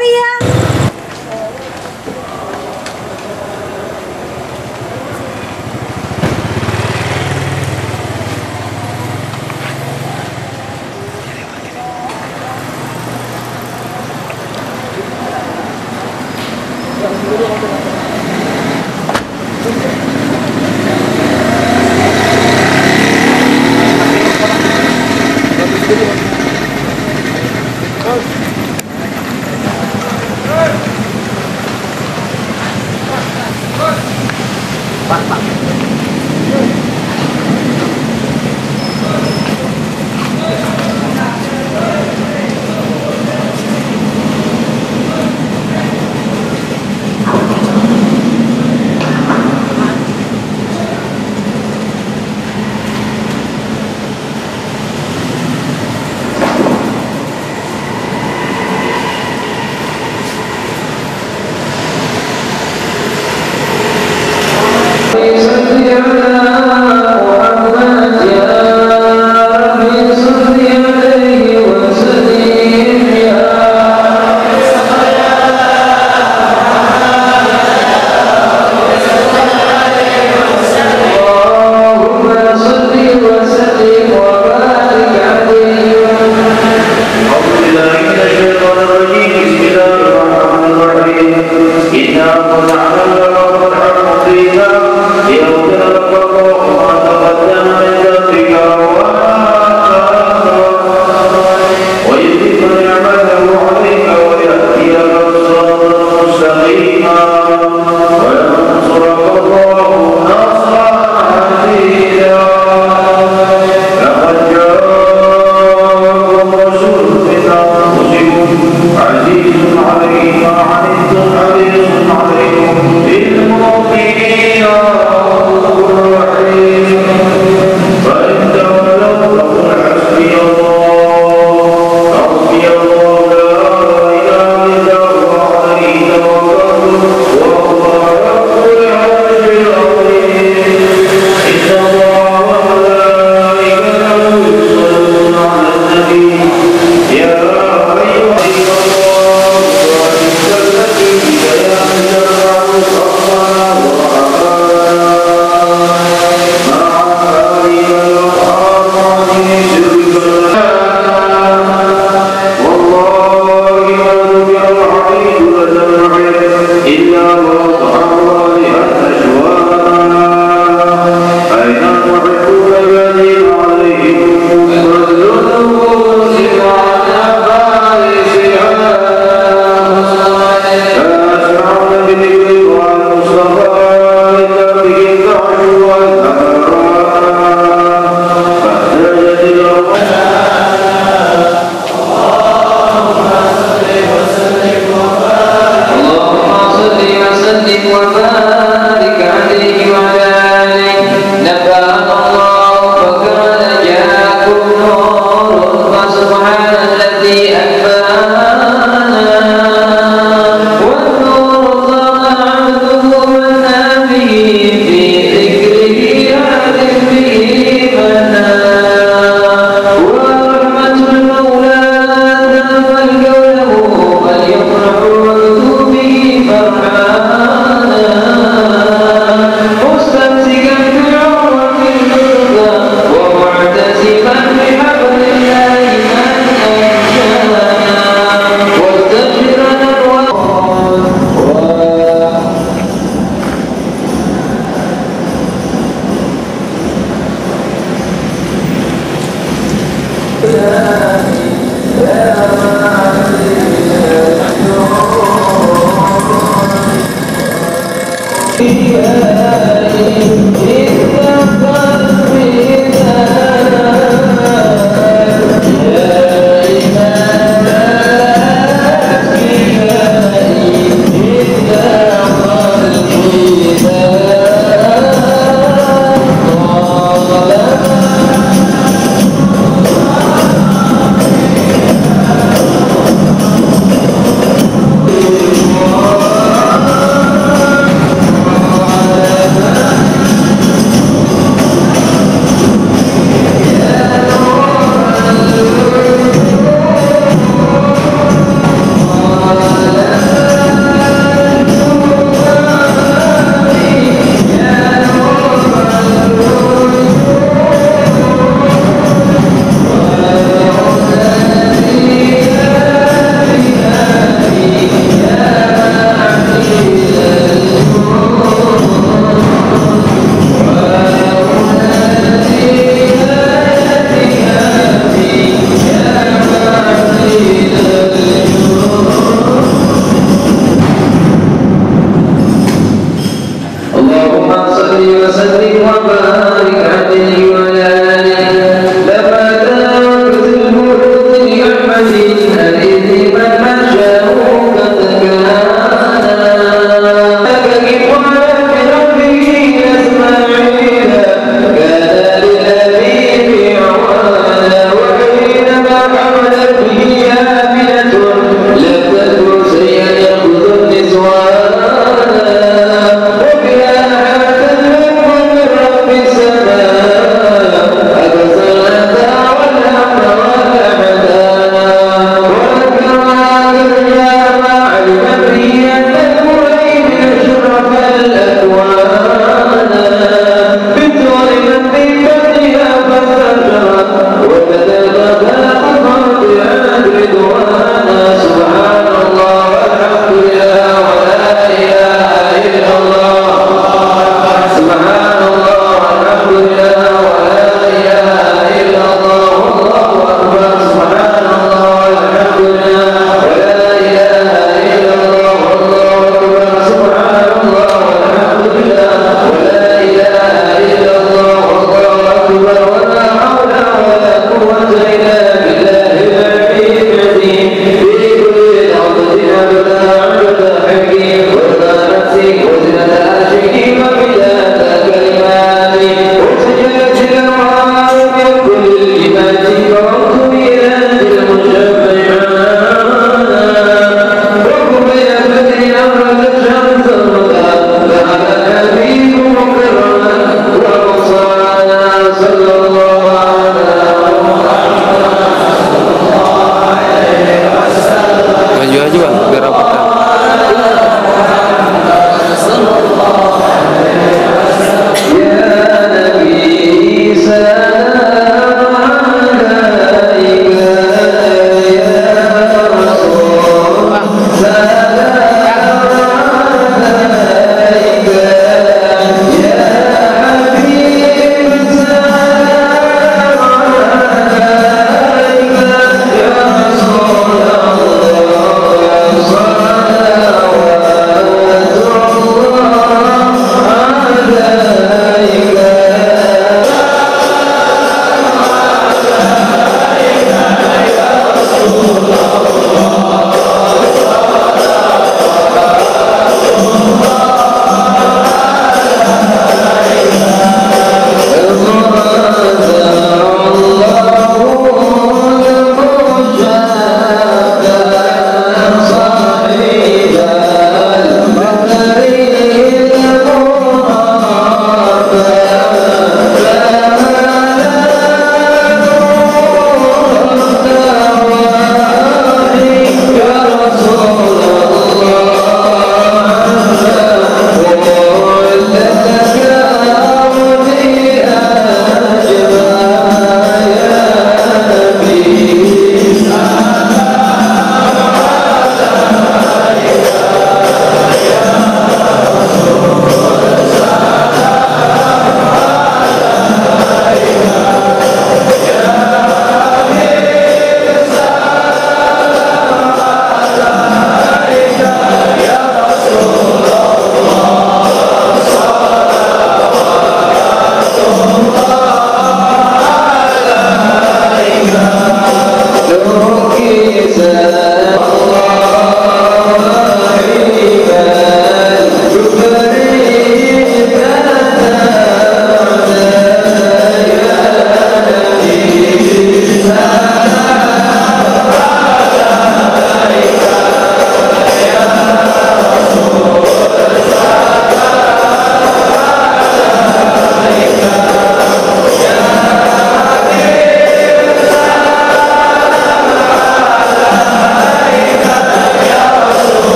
Maria.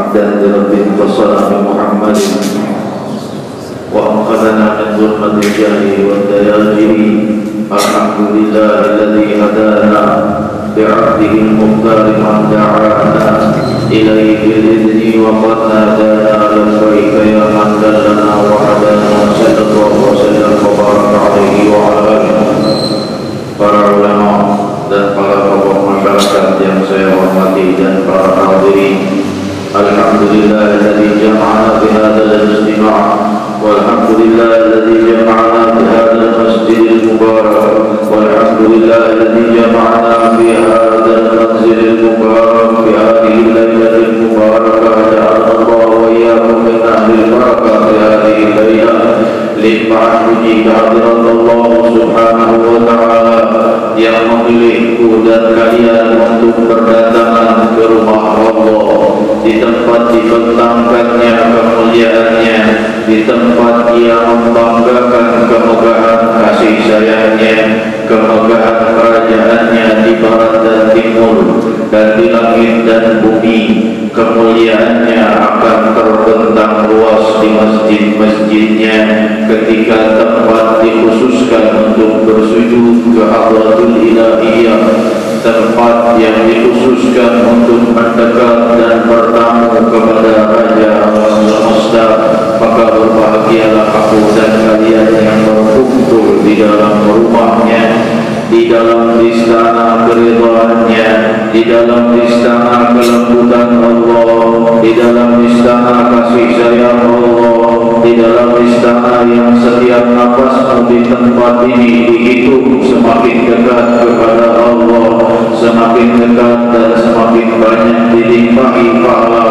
حمدا لرب اتصل بمحمد وأنقذنا من ظلمة الجهل والدياجر. الحمد لله الذي هدانا بعبده المختار من دعانا إليه بالإذن وقد نادانا لبيك يا من دلنا وهدانا. صلى الله وسلم وبارك عليه وعلى آله. Para ulama dan para tokoh masyarakat yang saya hormati dan para hadirin, alhamdulillahilladzi jama'ana fi hadzal ijtima' walhamdulillahilladzi jama'ana fi hadzal masjidil mubarak walhamdulillahilladzi jama'ana fi hadzal manzilil mubarak fi hadhihi lailatil mubarakah. Ja'alallahu wa iyyakum min ahlil barakah fi hadhihi lailah. Limpah puji kehadirat Allah Subhanahu wa ta'ala yang memilihku dan kalian untuk berdatangan ke rumah Allah, di tempat dibentangkannya kemuliaannya, di tempat Ia membanggakan kemegahan kasih sayangnya, kemegahan kerajaannya di barat dan timur, dan di langit dan bumi. Kemuliaannya akan terbentang luas di masjid-masjidnya ketika tempat dikhususkan untuk bersujud ke hadratul ilahiyah, tempat yang dikhususkan untuk mendekat dan bertamu kepada Raja Alam Semesta. Maka berbahagialah aku dan kalian yang berkumpul di dalam rumahnya, di dalam istana keridhaannya, di dalam istana kelembutan Allah, di dalam istana kasih sayang Allah, di dalam istana yang setiap nafasmu di tempat ini dihitung semakin dekat kepada Allah, semakin dekat dan semakin banyak dilimpahi pahala.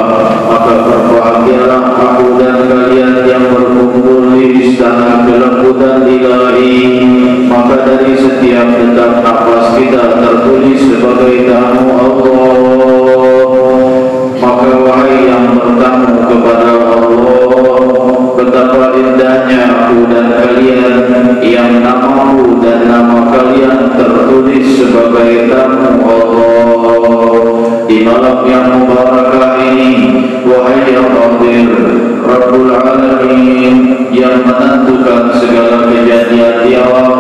Maka berbahagialah aku dan kalian yang berkumpul di istana kelembutan ilahi. Maka dari setiap detak nafas kita tertulis sebagai tamu Allah. Maka wahai yang bertamu kepada Allah, betapa indahnya aku dan kalian yang namamu dan nama kalian tertulis sebagai tamu Allah di malam yang mubarakah ini. Wahai yang qadir, Rabbul Alamin, yang menentukan segala kejadian di alam,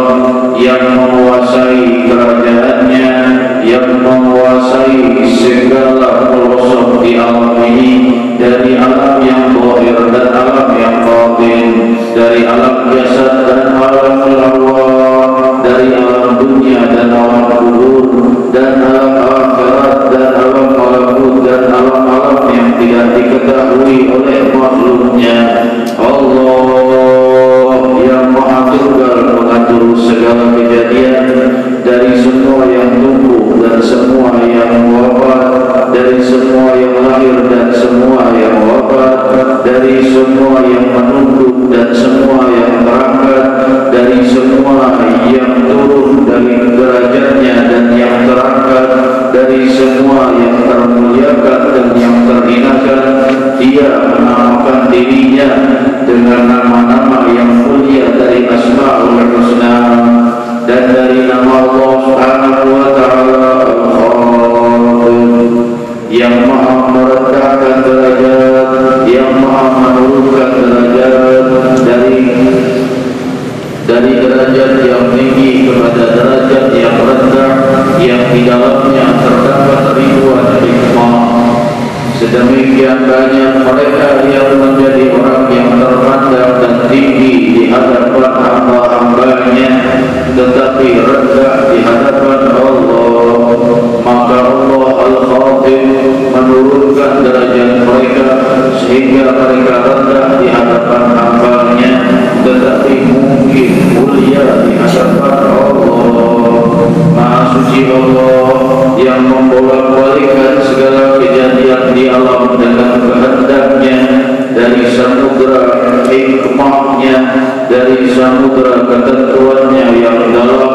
yang menguasai kerajaannya, yang menguasai segala pelosok di alam ini, dari alam yang zahir dan alam yang batin, dari alam jasad dan alam arwah, dari alam dunia dan alam kubur, dan alam akhirat dan alam malakut, dan alam-alam yang tidak diketahui oleh makhluknya. Allah yang Maha Tunggal mengatur segala kejadian, dari semua yang tumbuh dan semua yang wafat, dari semua yang lahir dan semua yang wafat, dari semua yang menunduk dan semua yang terangkat, dari semua yang turun dari derajatnya dan yang terangkat, dari semua yang termuliakan dan yang terhinakan. Dia menamakan dirinya dengan nama-nama yang mulia dari Asmaul Husna, dan dari nama Allah Subhanahu wa ta'ala Al-Khadim, yang maha merendahkan derajat, yang maha menurunkan derajat, dari derajat yang tinggi kepada derajat yang rendah, yang di dalamnya terdapat ribuan hikmah. Sedemikian banyak mereka yang menjadi orang yang terpandang dan tinggi di hadapan hamba-hambanya, tetapi rendah di hadapan Allah. Maka Allah Al-Khatim menurunkan derajat mereka sehingga mereka rendah di hadapan hambanya, tetapi mungkin mulia di hadapan Allah. Maha suci Allah yang membolak-balikkan segala kejadian di alam dengan kehendaknya, dari samudra hikmahnya, dari samudra ketentuannya yang dalam,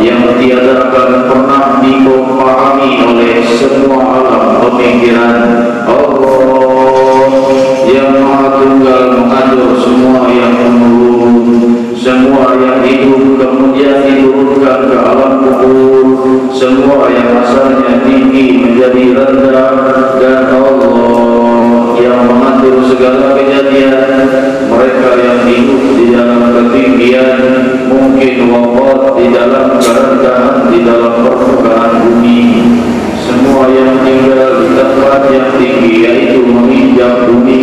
yang tiada akan pernah dipahami oleh semua alam pemikiran. Allah yang Maha Tunggal mengatur semua yang menurun, semua yang hidup kemudian diturunkan ke alam kubur, semua yang asalnya tinggi menjadi rendah, dan Allah yang segala kejadian. Mereka yang hidup di dalam ketinggian, mungkin wafat di dalam kerendahan, di dalam permukaan bumi. Semua yang tinggal di tempat yang tinggi, yaitu menginjak bumi,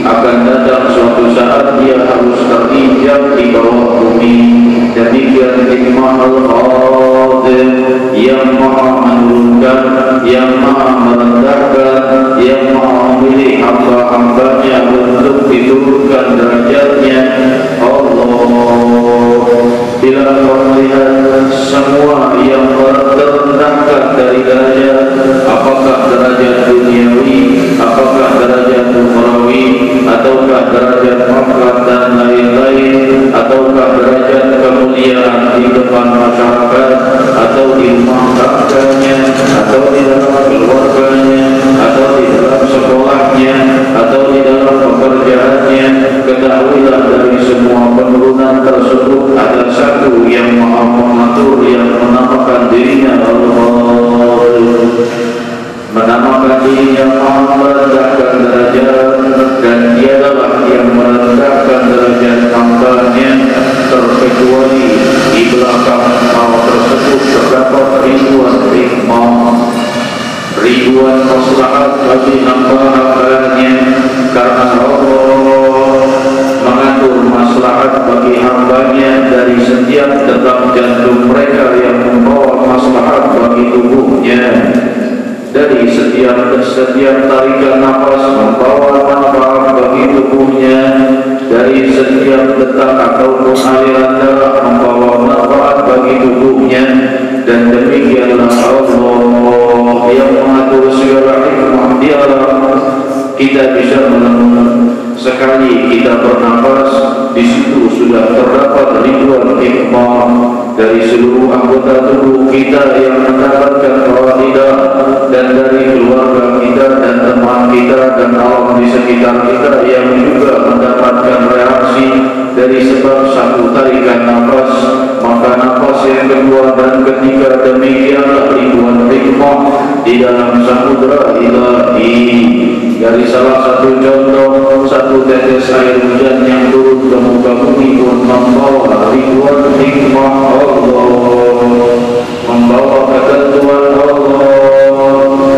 akan datang suatu saat dia harus terinjak di bawah bumi. Demikian hikmah Al-Qadir yang maha menurunkan, yang maha merendahkan, yang maha memilih hamba-hambanya untuk diturunkan derajatnya. Allah, bila kau melihat semua yang terendahkan dari derajat, apakah derajat duniawi, apakah derajat ukhrawi, ataukah derajat pangkat dan lain-lain, ataukah derajat kemuliaan di depan masyarakat, atau di rumah tangganya, atau di dalam keluarganya, atau di dalam sekolahnya, atau di dalam pekerjaannya, ketahuilah dari semua penurunan tersebut ada satu yang maha mengatur, yang menamakan dirinya Allah, menamakan dirinya maha merendahkan derajat, dan dialah yang merendahkan derajat hambanya, terkecuali di belakang hal tersebut terdapat ribuan hikmah, ribuan maslahat bagi hamba-hambanya, karena Allah mengatur maslahat bagi hambanya dari setiap detak jantung mereka yang membawa maslahat bagi tubuhnya, dari setiap tarikan nafas membawa manfaat bagi tubuhnya, dari setiap detak ataupun aliran darah membawa manfaat bagi tubuhnya. Dan demikianlah Allah yang mengatur segala hikmah. Dialah kita bisa menemukan sekali kita bernafas, di situ sudah terdapat ribuan hikmah. Dari seluruh anggota tubuh kita yang mendapatkan faidah, dan dari keluarga kita dan teman kita dan alam di sekitar kita yang juga mendapatkan reaksi dari sebab satu tarikan nafas, maka nafas yang kedua dan ketiga. Demikianlah ribuan hikmah di dalam samudra ilahi. Dari salah satu contoh, satu tetes air hujan yang turun ke muka bumi pun membawa ribuan hikmah Allah, membawa ketentuan Allah.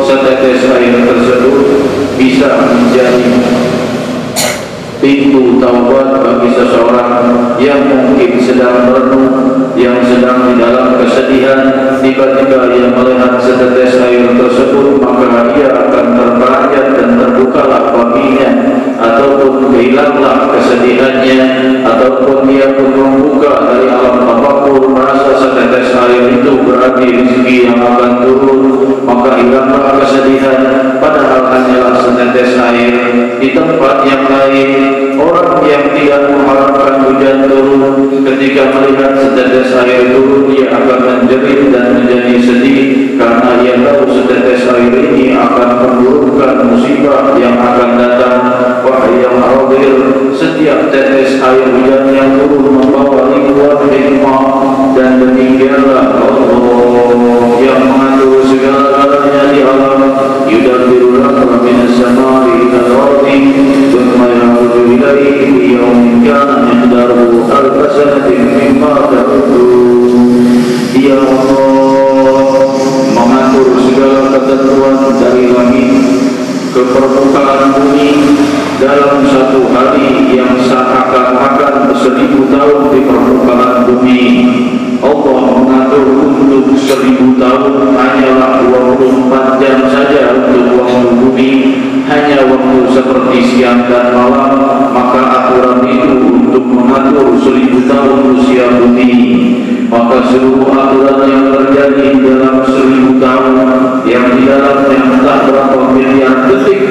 Setetes air tersebut bisa menjadi pintu taubat bagi seseorang yang mungkin sedang merenung, yang sedang di dalam kesedihan. Tiba-tiba ia melihat setetes air tersebut, maka ia akan terperanjat dan terbukalah baginya, ataupun hilanglah kesedihannya, ataupun dia pun membuka dari alam apapun, merasa setetes air itu berarti rezeki yang akan turun, maka hilanglah kesedihan. Padahal hanyalah setetes air. Di tempat yang lain, orang yang tidak mengharapkan hujan turun, ketika melihat setetes air turun, dia akan menjerit dan menjadi sedih, karena ia tahu setetes air ini akan menurunkan musibah yang akan datang. Wahai yang hadir, setiap tetes air hujan yang turun membawa ribuan hikmah. Dan demikianlah Allah yang mengatur segala-galanya di alam. Yudabbirul amra minas samai ilal ardi, thumma ya'ruju ilaihi fi yawmin kana miqdaruhu alfa sanatin mimma ta'udun. Dia Allah mengatur segala ketentuan dari langit ke permukaan bumi dalam satu hari yang seakan-akan 1000 tahun di permukaan bumi. Allah mengatur untuk 1000 tahun hanyalah 24 jam saja untuk waktu bumi, hanya waktu seperti siang dan malam. Maka aturan itu untuk mengatur 1000 tahun usia bumi. Maka seluruh aturan yang terjadi dalam 1000 tahun, yang di dalamnya entah berapa miliar detik,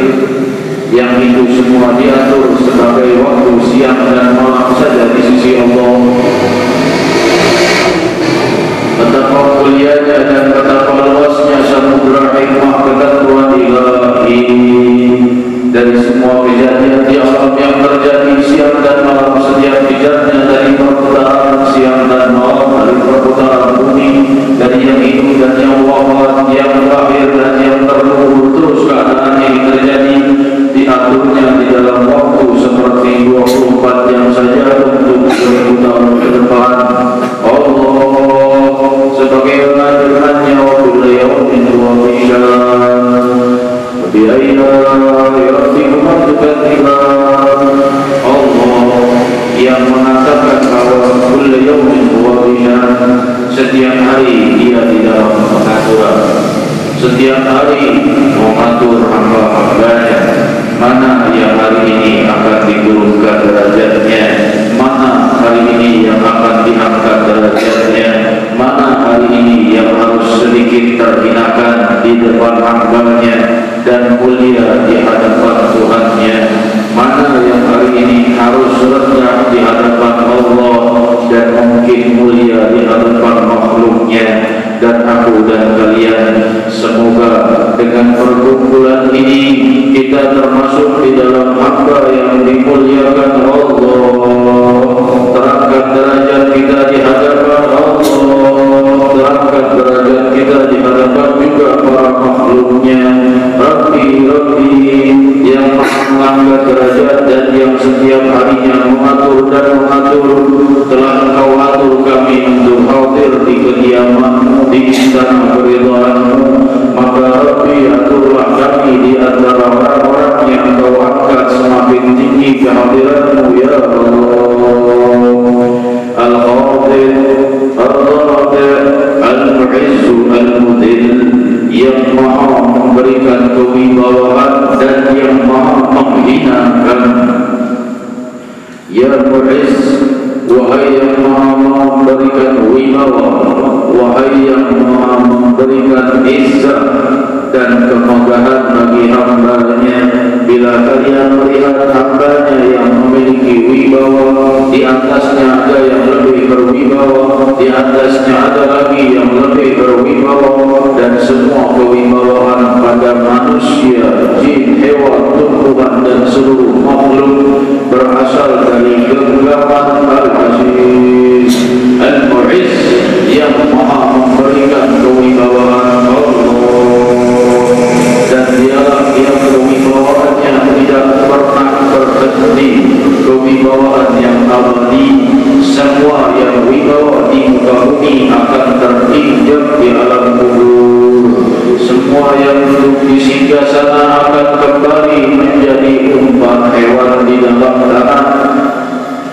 yang itu semua diatur sebagai waktu siang dan malam saja di sisi Allah. Betapa mulianya dan betapa luasnya samudra hikmah ketentuan ilahi. Dari semua kejadian di alam yang terjadi siang dan malam, setiap kejadian dari perputaran siang dan malam, dari perputaran bumi, dari yang hidup dan yang wafat, yang lahir dan yang terlubur, terus keadaan ini terjadi, diaturnya di dalam waktu di hadapan Tuhannya, mana yang hari ini harus rendah di hadapan Allah dan mungkin mulia di hadapan makhluknya. Dan aku dan kalian, semoga dengan perkumpulan ini kita termasuk di dalam hamba yang dimuliakan Allah, terangkat derajat kita di hadapan Allah, terangkat derajat kita di hadapan juga para makhluknya. Rabbi yang mengangkat derajat dan yang setiap harinya mengatur dan mengatur, telah Engkau atur kami untuk hadir di kediaman-Mu di istana keridhaan-Mu. Maka Rabbi, aturlah kami di antara orang-orang yang Engkau angkat semakin tinggi kehadiran-Mu ya Allah. Al-Qadir, Al-Qadir, Al-Mu'izzu, Al-Mudil, yang maha memberikan kewibawaan dan yang maha menghinakan. Ya Mu'izz, wahai yang maha memberikan wibawa, wahai yang maha memberikan izzah dan kemegahan bagi hamba-Nya. Bila kalian melihat hamba-Nya yang memiliki wibawa, di atasnya ada yang lebih berwibawa, di atasnya ada lagi yang lebih berwibawa, dan semua kewibawaan pada manusia, jin, hewan, tumbuhan dan seluruh makhluk berasal dari genggaman Al-Aziz Al-Mu'izz yang maha memberikan kewibawaan Allah. Dan dialah yang kewibawaannya tidak pernah berhenti, kewibawaan yang abadi. Semua yang wibawa di muka bumi akan terinjak di alam kubur. Semua yang duduk di singgasana akan kembali menjadi umpan hewan di dalam tanah.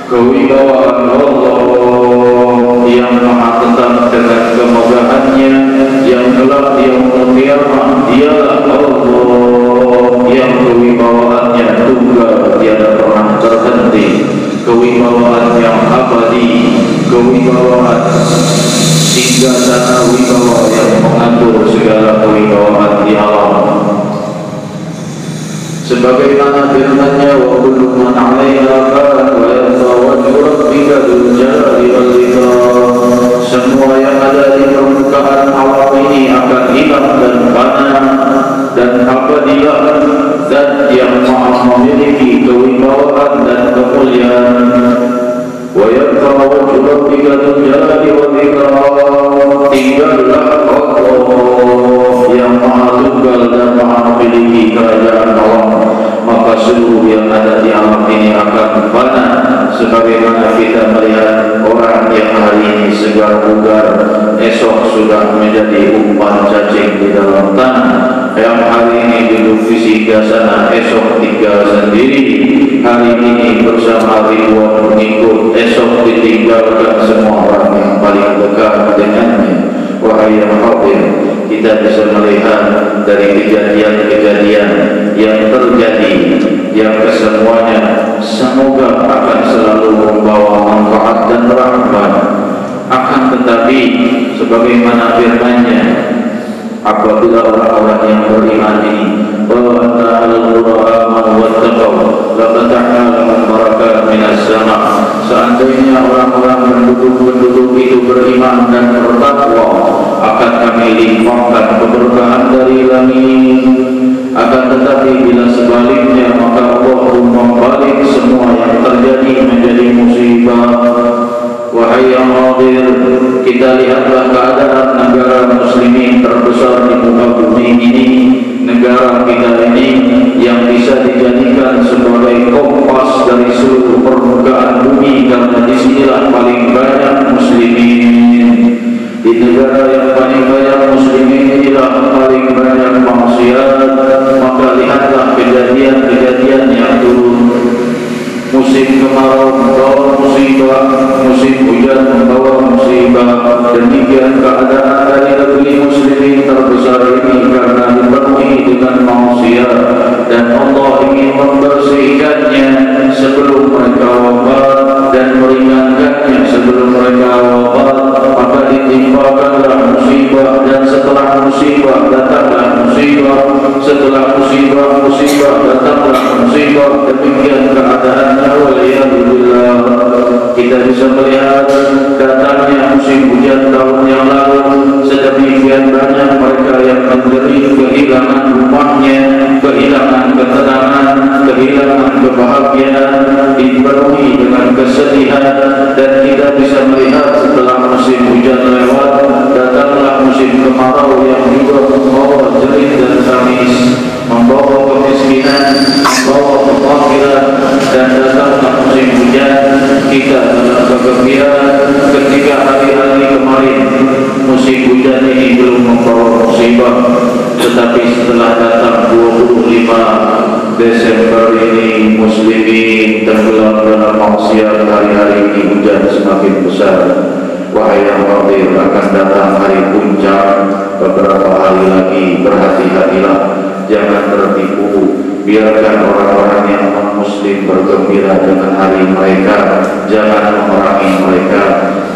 Kewibawaan Allah yang maha tetap dengan kemegahannya, yang kelak di yaumul qiyamah, dialah Allah yang kewibawaannya tunggal tiada pernah terhenti, kewibawaan yang abadi, kewibawaan singgasana wibawa yang mengatur segala kewibawaan di alam. Sebagaimana firman-Nya, wa kullu man 'alaiha fan wa yabqa wajhu rabbika dzul jalali wal ikram. Semua yang ada di permukaan alam ini akan hilang dan fana, dan abadilah zat yang maha memiliki kewibawaan dan kemuliaan. Wa yabqa wajhu rabbika dzul jalali wal ikram. Tinggallah Allah yang maha tunggal dan maha memiliki kerajaan Allah. Maka seluruh yang ada di alam ini akan fana. Sebagaimana kita melihat orang yang hari ini segar bugar, esok sudah menjadi umpan cacing di dalam tanah. Yang hari ini duduk di singgasana, esok tinggal sendiri. Hari ini bersama ribuan pengikut, esok ditinggalkan semua orang yang paling dekat dengannya. Wahai yang hadir, kita bisa melihat dari kejadian-kejadian yang terjadi, yang kesemuanya semoga akan selalu membawa manfaat dan rahmat. Akan tetapi sebagaimana firman-Nya, apabila orang-orang yang beriman ini seandainya orang-orang penduduk itu beriman dan bertakwa, akan kami limpahkan keberkahan dari langit. Akan tetapi bila sebaliknya, maka Allah membalik semua yang terjadi menjadi musibah. Wahai yang hadir, kita lihatlah keadaan negara muslimin terbesar di muka bumi ini. Negara kita ini yang bisa dijadikan sebagai kompas dari seluruh permukaan bumi, karena disinilah paling banyak muslimin. Di negara yang paling banyak muslimin inilah paling banyak maksiat. Maka lihatlah kejadian-kejadian yang turun. Musim kemarau membawa musibah, musim hujan membawa musibah. Demikian keadaan dari negeri muslimin terbesar ini karena dipenuhi dengan maksiat, dan Allah ingin membersihkannya sebelum mereka wafat dan meringankannya sebelum mereka wafat. Maka ditimpakanlah musibah, dan setelah musibah datanglah musibah, setelah musibah demikian keadaannya, waliyadzubillah. Kita bisa melihat datangnya musim hujan tahun yang lalu, sedemikian banyak mereka yang menderita kehilangan rumahnya, kehilangan ketenangan, kehilangan kebahagiaan, dipenuhi dengan kesedihan. Dan kita bisa melihat setelah musim hujan lewat, datanglah musim kemarau yang juga membawa jerit dan tangis, membawa kemiskinan, membawa kefakiran. Dan datanglah musim hujan, kita dalam kegembiraan ketika hari-hari kemarin musim hujan ini belum membawa musibah. Tetapi setelah datang 25 Desember ini, muslimin tenggelam dalam maksiat, hari-hari ini hujan semakin besar. Wahai yang hadir, akan datang hari puncak beberapa hari lagi. Berhati-hatilah, jangan tertipu. Biarkan orang-orang yang non-muslim bergembira dengan hari mereka, jangan memerangi mereka,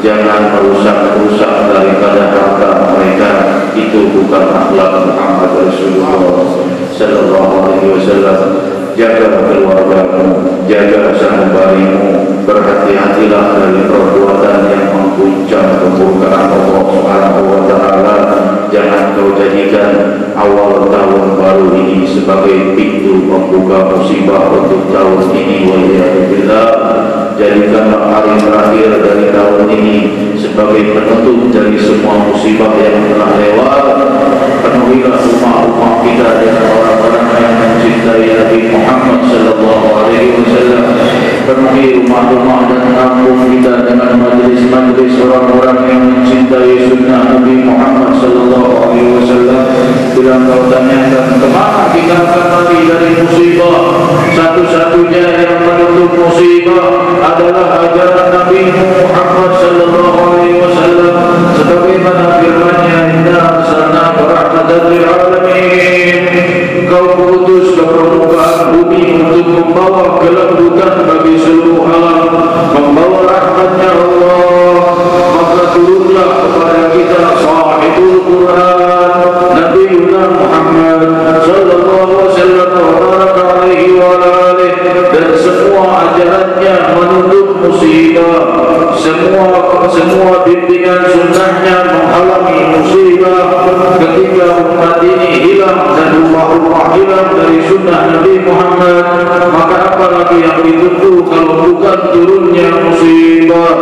jangan merusak-rusak daripada harta mereka. Itu bukan akhlak Muhammad Rasulullah sallallahu alaihi wasallam. Jaga keluargamu, jaga sanubarimu, berhati-hatilah dari perbuatan yang mengguncang kemurkaan Allah Subhanahu wa taala. Jangan kau jadikan awal tahun baru ini sebagai pintu membuka musibah untuk tahun ini, waliyadzubillah. Jadikanlah hari terakhir dari tahun ini sebagai penutup dari semua musibah yang telah lewat. Penuhilah rumah-rumah kita dengan orang-orang yang mencintai Nabi Muhammad sallallahu alaihi wasallam. Penuhi rumah-rumah dan kampung kita dengan majlis-majlis orang-orang yang mencintai sunnah Nabi Muhammad sallallahu alaihi wasallam. Bila kau tanyakan kemana kita akan lari dari musibah, satu-satunya yang menutup musibah adalah ajaran Nabi Muhammad sallallahu alaihi wasallam. Sebagaimana firman-Nya, inna arsalnaka rahmatan lil alamin. Kau diutus ke permukaan bumi untuk membawa kelembutan bagi seluruh alam, membawa rahmat-Nya Allah. Maka turunlah kepada kita sahibul Quran, Nabi Muhammad sallallahu alaihi wasallam, dan semua ajarannya menutup musibah. Semua bimbingan sunnahnya menghalangi musibah. Ketika umat ini hilang dan rumah-rumah hilang dari sunnah Nabi Muhammad, maka apalagi yang ditunggu kalau bukan turunnya musibah.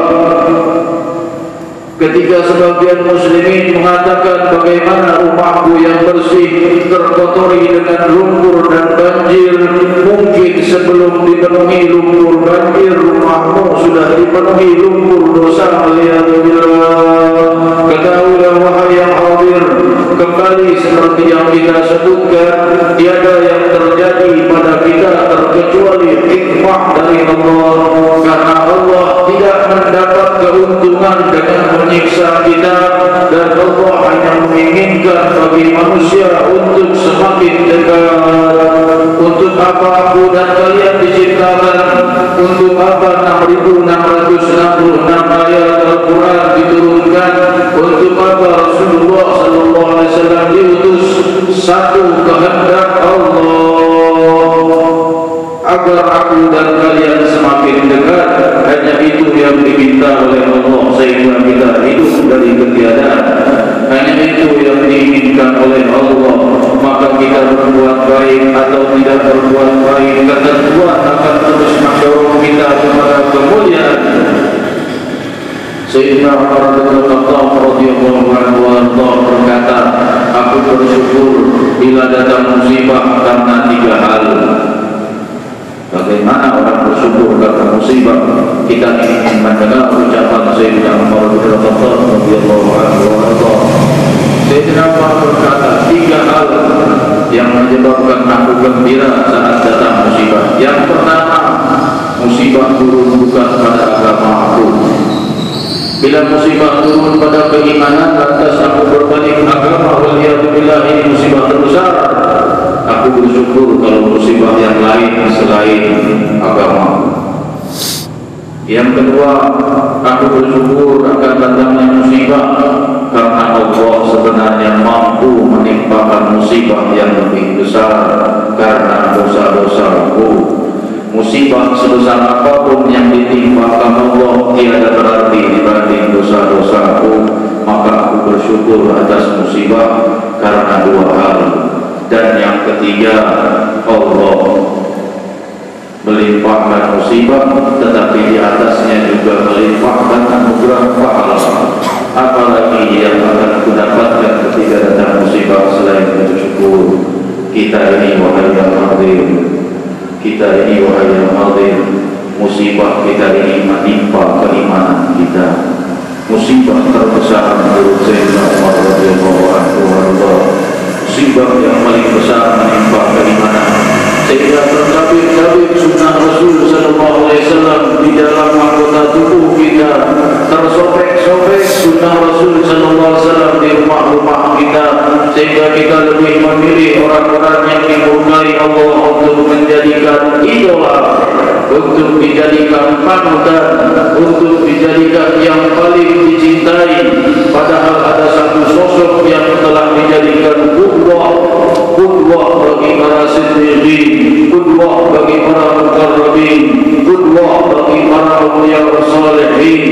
Ketika sebagian muslimin mengatakan bagaimana rumahku yang bersih terkotori dengan lumpur dan banjir, mungkin sebelum dipenuhi lumpur banjir rumahmu sudah dipenuhi lumpur dosa. Ketahuilah wahai yang hadir, kembali seperti yang kita sebutkan, tiada yang terjadi pada kita terkecuali hikmah dari Allah. Karena Allah tidak mendapat keuntungan dengan menyiksa kita, dan Allah hanya menginginkan bagi manusia untuk semakin dekat. Untuk apa aku dan kalian diciptakan? Untuk apa 6.666 ayat Al-Quran diturunkan? Untuk apa Rasulullah sallallahu alaihi wasallam diutus? Satu kehendak Allah, agar aku dan kalian semakin dekat. Hanya itu yang diminta oleh Allah, sehingga kita hidup dari ketiadaan. Hanya itu yang diinginkan oleh Allah. Maka kita berbuat baik atau tidak berbuat baik, ketentuan akan terus mendorong kita kepada kemuliaan. Sayyidina Umar bin Khattab radhiyallahu anhu berkata, aku bersyukur bila datang musibah karena 3 hal. Bagaimana orang bersyukur karena musibah? Kita ingin mendengar ucapan Sayyidina Umar bin Khattab radhiyallahu anhu. Sayyidina Umar berkata, 3 hal yang menyebabkan aku gembira saat datang musibah. Yang pertama, musibah turun bukan pada agama aku. Bila musibah turun pada keimanan, lantas aku berbalik agama, waliyadzubillah, ini musibah terbesar. Aku bersyukur kalau musibah yang lain selain agama. Yang kedua, aku bersyukur akan datangnya musibah karena Allah sebenarnya mampu menimpakan musibah yang lebih besar karena dosa-dosaku. musibah sebesar apapun yang ditimpakan Allah tiada berarti dibanding dosa-dosaku, maka aku bersyukur atas musibah karena dua hal. Dan yang ketiga, Allah melimpahkan musibah, tetapi di atasnya juga melimpahkan anugerah pahala. Apalagi yang akan aku dapatkan ketika datang musibah selain bersyukur. Kita ini wahai yang hadir, kita ini wahai yang hadir, musibah kita ini menimpa keimanan kita. Musibah terbesar menurut Sayyidina Umar radhiyallahu anhu, musibah yang paling besar menimpa keimanan. Sehingga tercabik-cabik sunnah Rasul sallallahu alaihi wasallam di dalam anggota tubuh kita, tersobek-sobek sunnah Rasul sallallahu alaihi wasallam di rumah-rumah kita, sehingga kita lebih memilih orang-orang yang dimurkai Allah untuk menjadikan idola, untuk dijadikan panutan, untuk dijadikan yang paling dicintai. Padahal ada satu sosok yang telah dijadikan qudwah bagi para siddiqin, qudwah bagi para muqarrabin, qudwah bagi para awliya salihin,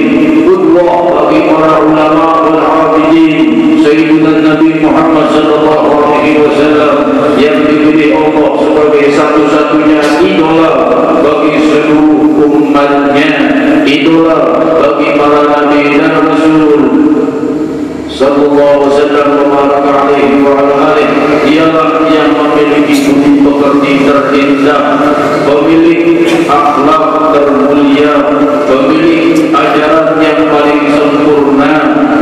qudwah bagi para ulama wal abidin, Sayyidina Nabi Muhammad sallallahu alaihi wasallam yang dipilih Allah sebagai satu-satunya idola bagi seluruh umatnya, idola bagi para nabi dan rasul sallallahu alaihi wasallam wa baraka alaihi wa ala alihi. Dialah yang memiliki budi pekerti terindah, memiliki akhlak termulia, memiliki ajaran yang paling sempurna.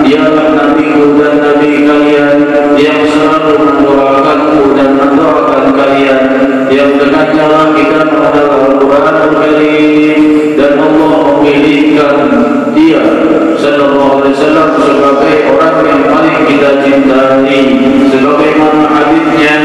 Dialah nabiku dan nabi kalian yang selalu mendoakanku dan mendoakan kalian, yang dengannya lah kita adalah Al-Quranul Karim, dan Allah memilihkan dia sallallahu alaihi wasallam sebagai orang yang paling kita cintai, sebagaimana hadisnya,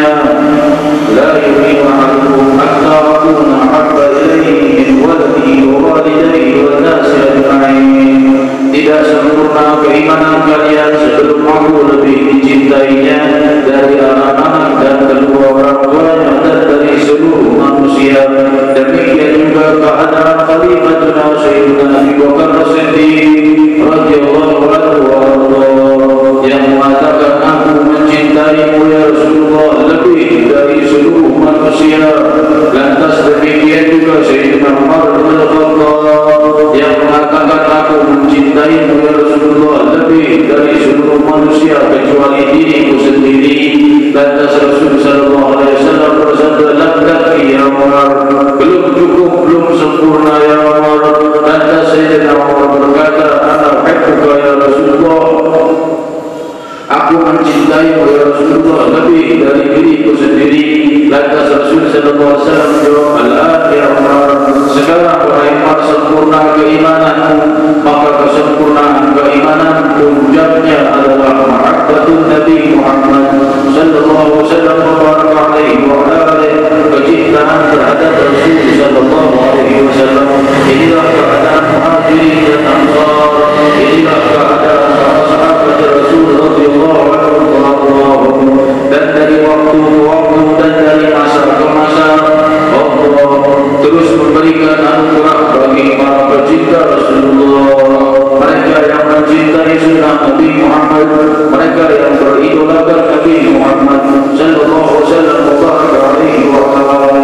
la yu'minu ahadukum hatta akuna habba ilaihi min waladihi wa walidayhi wan nasi ajma'in. Tidak sempurna keimanan kalian sebelum aku lebih dicintainya dari anak-anak dan kedua orang tuanya dan dari seluruh manusia. Demikian juga keadaan khalifatuna Sayyidina Abu Bakar As-Siddiq radhiyallahu anhu yang mengatakan, aku mencintaimu ya Rasulullah lebih dari seluruh manusia. Lantas demikian juga Sayyidina Umar bin Khattab yang mengatakan, aku mencintaimu ya Rasulullah lebih dari seluruh manusia kecuali diriku sendiri. Lantas Rasul sallallahu alaihi wasallam bersabda, lam takfi ya Umar, belum cukup, belum sempurna ya Umar. Lantas Sayyidina Umar berkata, ana uhibbuka ya Rasulullah, aku mencintaimu ya Rasulullah lebih dari diriku sendiri. Lantas Rasul sallallahu alaihi wasallam menjawab, al-an ya Umar, sekarang wahai Umar, sempurna keimananmu. Maka kesempurnaan keimanan puncaknya adalah mahabbatun Nabi Muhammad sallallahu alaihi wasallam wa baraka alaihi wa alihi, kecintaan terhadap Rasul sallallahu alaihi wasallam. Inilah keadaan Muhajirin dan Ansar, inilah keadaan para sahabat Rasul radhiyallahu anhum. Dan dari waktu ke waktu dan dari masa ke masa, Allah terus memberikan anugerah bagi para pecinta Rasulullah, mereka yang mencintai sunnah Nabi Muhammad, mereka yang beridolakan Nabi Muhammad sallallahu alaihi wasallam wa baraka alaihi wa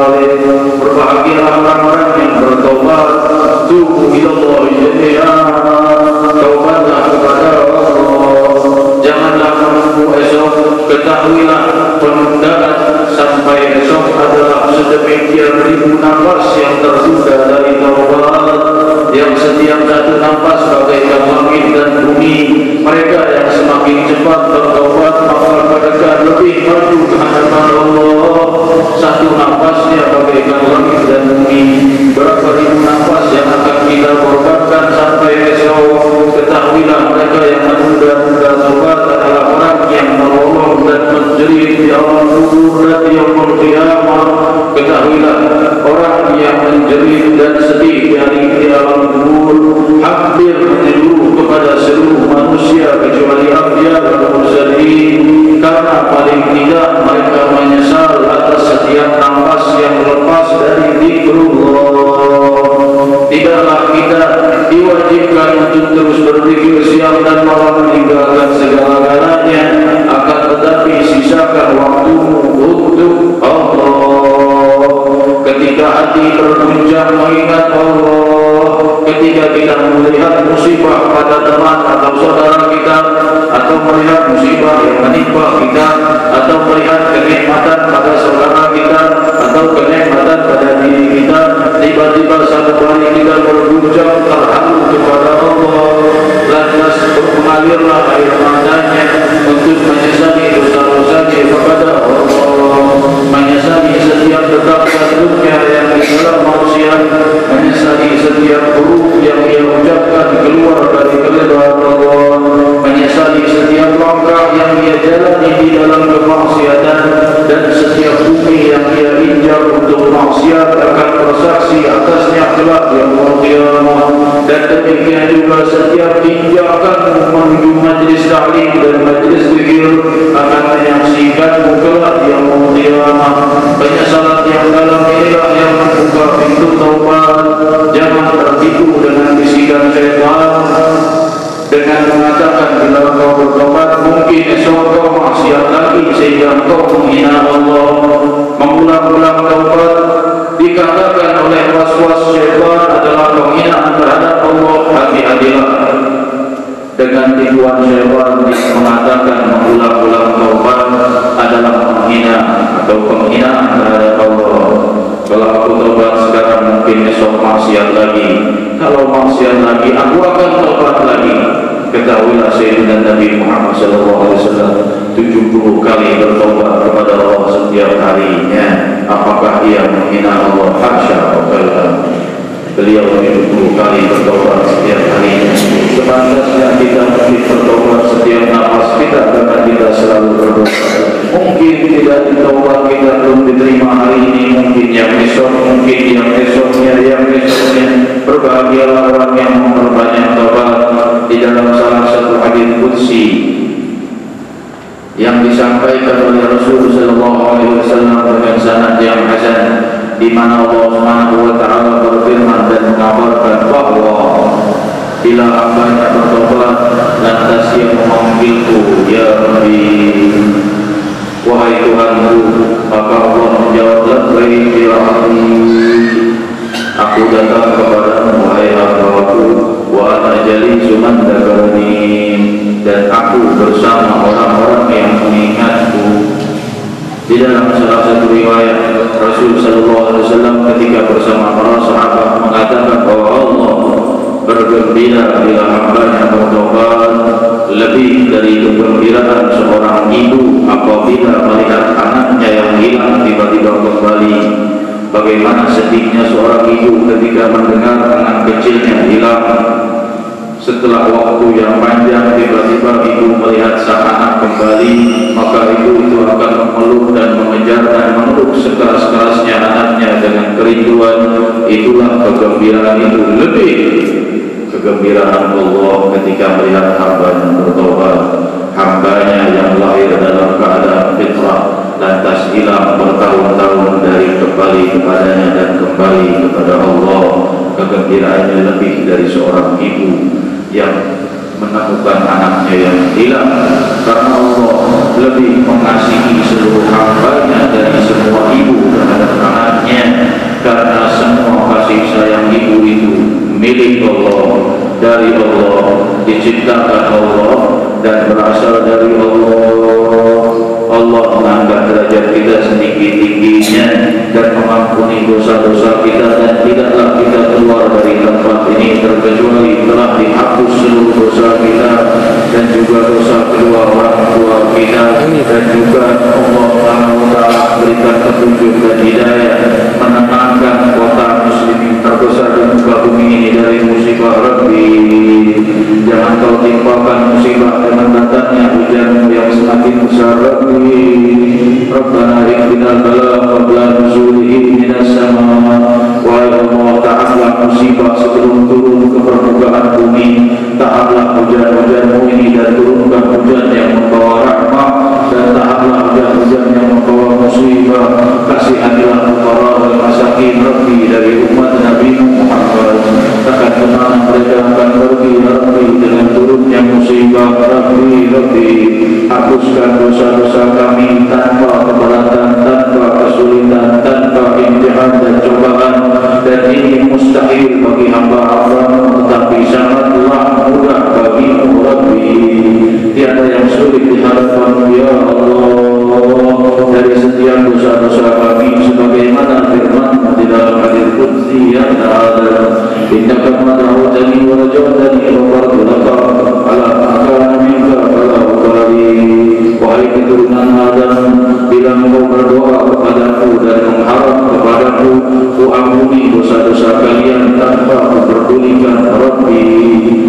alihi. Berbahagialah orang-orang yang bertaubat, tubu ila Allah jami'an, taubatlah kepada Allah, janganlah menunggu esok. Ketahuilah penundaan sampai esok adalah sedemikian ribu nafas yang tertunda dari taubat, yang setiap satu nafas bagaikan langit dan bumi. Mereka yang semakin cepat bertaubat maka mereka lebih maju ke hadapan Allah. Satu nafasnya bagaikan langit dan bumi. Berapa ribu nafas yang akan kita korbankan sampai esok. Ketahuilah mereka yang menunda-nunda taubat adalah orang yang merolong dan menjerit di alam kubur dan di yaumul qiyamah. Ketahuilah orang yang menjerit dan sedih dari di alam kubur hampir menyeluruh kepada seluruh manusia kecuali anbiya dan mursalin, karena paling tidak mereka menyesal atas setiap nafas yang lepas dari zikrullah. ketika hati berguncang mengingat Allah, ketika kita melihat musibah pada teman atau saudara kita, atau melihat musibah yang menimpa kita, atau melihat kenikmatan pada saudara kita, atau kenikmatan pada diri kita, tiba-tiba satu hari kita berguncang terharu kepada Allah, lantas mengalirlah air matanya untuk menyesali dosa-dosanya kepada Allah, menyesali setiap detak jantungnya yang di dalam maksiat, menyesali setiap huruf yang ia ucapkan keluar dari keledai Allah, menyesali setiap langkah yang ia jalani di dalam kemaksiatan, dan setiap bumi yang ia injak untuk maksiat akan bersaksi atasnya kelak di yaumul qiyamah. Dan demikian juga setiap tindakan menuju majlis ta'lim dan majlis zikir akan menyaksikanmu kelak di yaumul qiyamah. Penyesalan yang dalam inilah yang membuka pintu taubat. Jangan tertipu dengan bisikan syaitan dengan mengatakan bila kau bertobat mungkin esok kau maksiat lagi sehingga kau menghina Allah. Mengulang-ulang taubat dikatakan oleh was-was syaitan adalah penghinaan terhadap Allah. Hati-hatilah dengan tipuan syaitan yang mengatakan mengulang-ulang taubat adalah menghina atau penghinaan terhadap Allah. Kalau aku taubat sekarang mungkin esok maksiat lagi, kalau maksiat lagi aku akan taubat lagi. Ketahuilah Sayyidina Nabi Muhammad SAW 70 kali bertobat kepada Allah setiap harinya. Apakah ia menghina Allah? Hasyah wa kalla. Beliau 70 kali bertobat setiap harinya. Sepantasnya kita mungkin bertobat setiap nafas kita karena kita selalu berdosa. Mungkin tidak ditaubat kita belum diterima hari ini, mungkin yang besok, mungkin yang besoknya, yang besoknya. Berbahagialah orang yang memperbanyak taubat. Di dalam salah satu hadis qudsi yang disampaikan oleh Rasul sallallahu alaihi wasallam dengan sanad yang hasan, di mana Allah Subhanahu wa taala berfirman dan mengabarkan bahwa bila hambanya bertobat lantas ia memanggilku, ya Rabbi, wahai Tuhanku, maka Allah menjawab, labbaik ya Rabbi, aku datang kepadamu wahai hambaku, wa ana jalisu man dzakarani, dan aku bersama orang-orang yang mengingatku. Di dalam salah satu riwayat Rasul sallallahu alaihi wasallam ketika bersama para sahabat mengatakan bahwa Allah bergembira bila hambanya bertobat lebih dari kegembiraan seorang ibu apabila melihat anaknya yang hilang tiba-tiba kembali. Bagaimana sedihnya seorang ibu ketika mendengar anak kecilnya hilang. Setelah waktu yang panjang tiba-tiba ibu melihat sang anak kembali, maka ibu itu akan memeluk dan mengejar dan memeluk sekeras-kerasnya anaknya dengan kerinduan. Itulah kegembiraan itu, lebih kegembiraan Allah ketika melihat hambanya bertobat, hambanya yang lahir dalam keadaan fitrah lantas hilang bertahun-tahun dari kembali kepadanya dan kembali kepada Allah. Kegembiraannya lebih dari seorang ibu yang menemukan anaknya yang hilang, karena Allah lebih mengasihi seluruh hambanya dari semua ibu terhadap anaknya, karena semua kasih sayang ibu itu milik Allah, dari Allah, diciptakan Allah dan berasal dari Allah. Allah mengangkat derajat kita setinggi-tingginya dan mengampuni dosa-dosa kita, dan tidaklah kita keluar dari tempat ini terkecuali telah dihapus seluruh dosa kita dan juga dosa kedua orang tua kita, dan juga Allah Taala berikan petunjuk dan hidayah menenangkan kota muslimin terbesar di muka bumi ini dari musibah. Rabbi, jangan kau timpakan musibah dengan datangnya hujan yang semakin besar. Rabbi, Rabbana ikfinal bala qabla nuzulihi minas sama. Wahai Allah, taatlah musibah sebelum turun ke permukaan bumi. Taatlah hujan-hujanmu ini dan turunkan hujan yang membawa rahmat, dan taatlah hujan-hujan yang membawa musibah. Kasihanilah para ku ampuni dosa-dosa kalian tanpa memperdulikan Rabbi.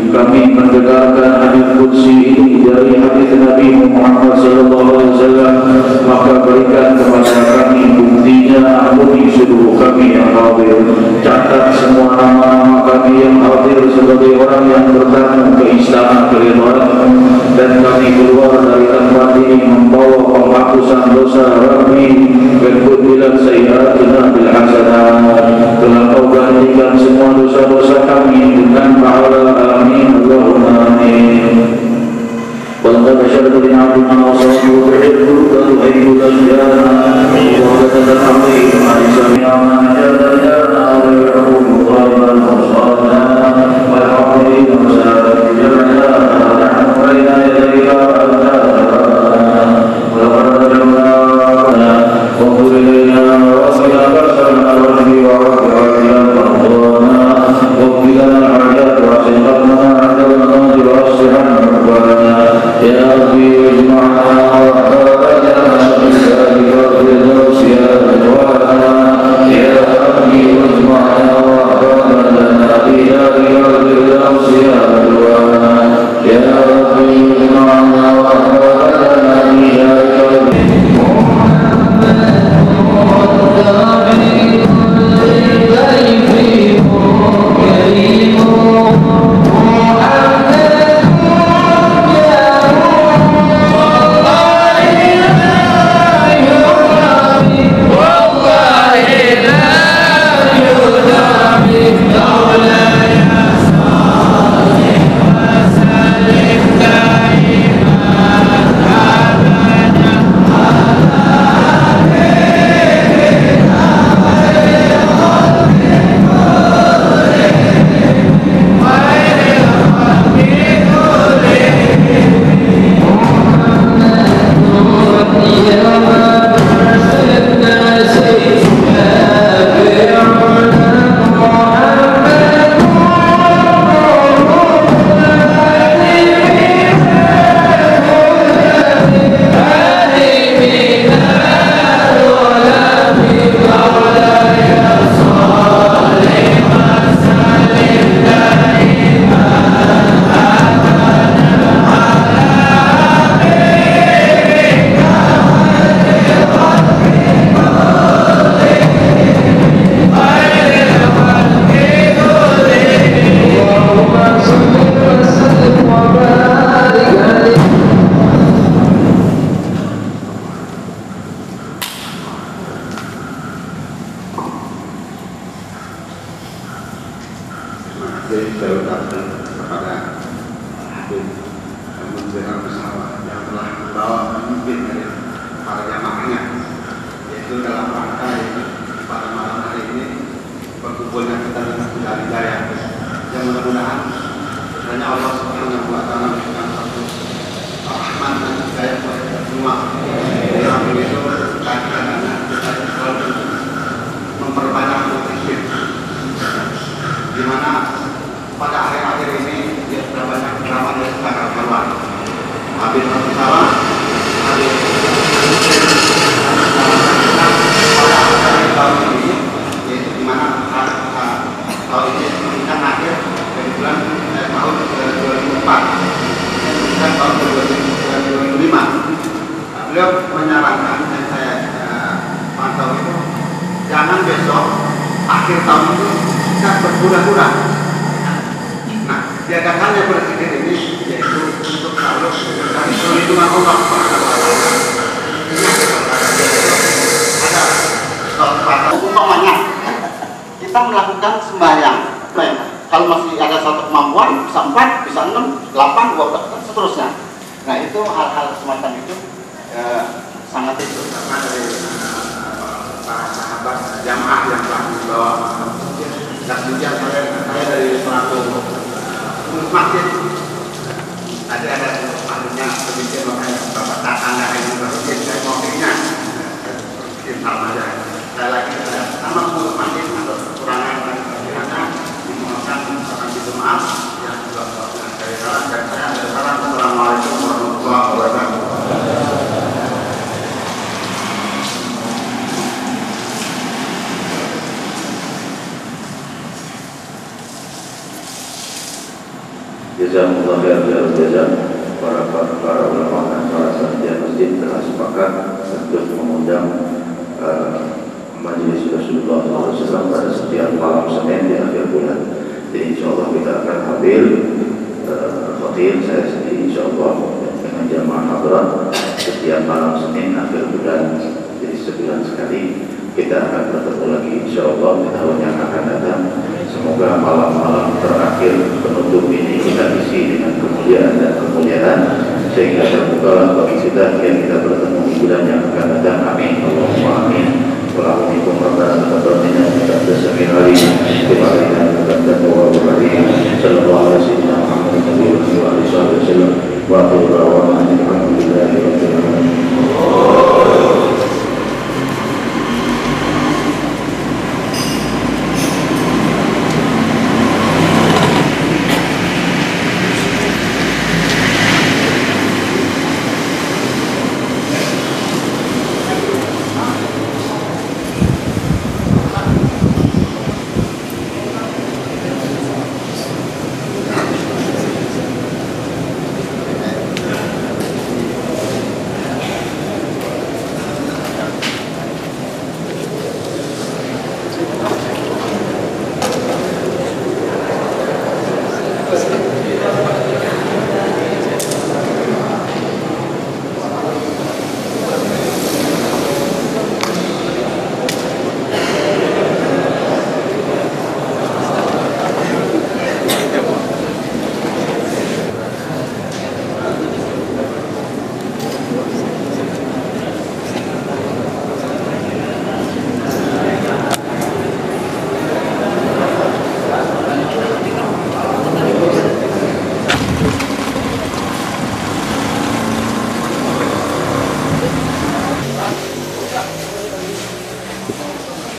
Kami mendengarkan hadis qudsi ini dari hadis Nabi Muhammad SAW, maka berikan kepada kami buktinya, ampuni seluruh kami yang hadir. Catat semua nama-nama kami yang hadir sebagai orang yang bertamu ke istana keridhaan, dan kami keluar dari tempat ini membawa penghapusan dosa Rabbi. Berkubilan sayyiatina bil hasanat, telah kau gantikan semua dosa-dosa kami dengan pahala. Amin Allahumma amin. وَلَقَدْ أَشَرَكَ بِنَعْمِهِ وَصَرَفُ بِحِبُّ تُحِبُّ الْأَشْيَاءَ وَلَقَدْ أَمْرِهِ مَا سَمِعَ مَا جَدَّنا وَيَحْكُمُ غَيْبًا وَصَادًا وَالْحَاضِرِينَ وَسَائِرِ جَمْعِنَا نَحْنُ بَيْنَ يَدَيْكَ أَبْدَانَا وَلَقَدْ رَجَوْنَا وَانظُرْ إِلَيْنَا وَأَصْلِحْ بَأْسَنَا وَاشْفِ وَعَافِ عَافِيًا مَرْضَانَا وَاغْفِرْ لَنَا الْحَاجَاتِ وَأَحْسِنْ خَاتِمَتَنَا عِندَ الْمَمَاتِ وَأَصْلِحْ عُقْبَانَا يا ربي واجمعنا وأحبابنا إلى الفردوس يا رضوانا. يا ربي واجمعنا وأحبابنا إلى الفردوس يا رضوانا. يا ربي واجمعنا وأحبابنا إلى kita melakukan sembahyang. Kalau masih ada satu kemampuan, bisa 4, bisa 6, 8, 12, dan seterusnya. Nah itu hal-hal semacam itu sangat itu. Karena dari para sahabat jamaah yang telah dibawa dan kemudian saya dari selaku masjid ada ahlinya sedikit makanya bapak tanda ini masjid saya mau pilihnya sedikit hal aja saya lagi ada sama pengurus masjid atau kekurangan dan kelebihannya dimohonkan akan dimaaf yang juga dengan saya saran dan saya ada saran. Assalamualaikum warahmatullahi wabarakatuh. Jazakumullah khairan jazaa. Para ulama dan para panitia masjid telah sepakat untuk mengundang Majelis Rasulullah SAW pada setiap malam Senin di akhir bulan. Jadi insyaallah kita akan hadir, khatib saya sendiri insyaallah dengan jamaah hadirat setiap malam Senin akhir bulan. Jadi sebulan sekali kita akan bertemu lagi insyaallah di tahun yang akan datang. Semoga malam-malam terakhir penutup ini kita isi dengan kemuliaan dan kemuliaan sehingga terbukalah bagi kita yang kita bertemu di bulan yang akan datang. Amin. Allahumma amin. Waalaikumsalam warahmatullahi wabarakatuh. Terima kasih. Sallallahu alaihi wasallam.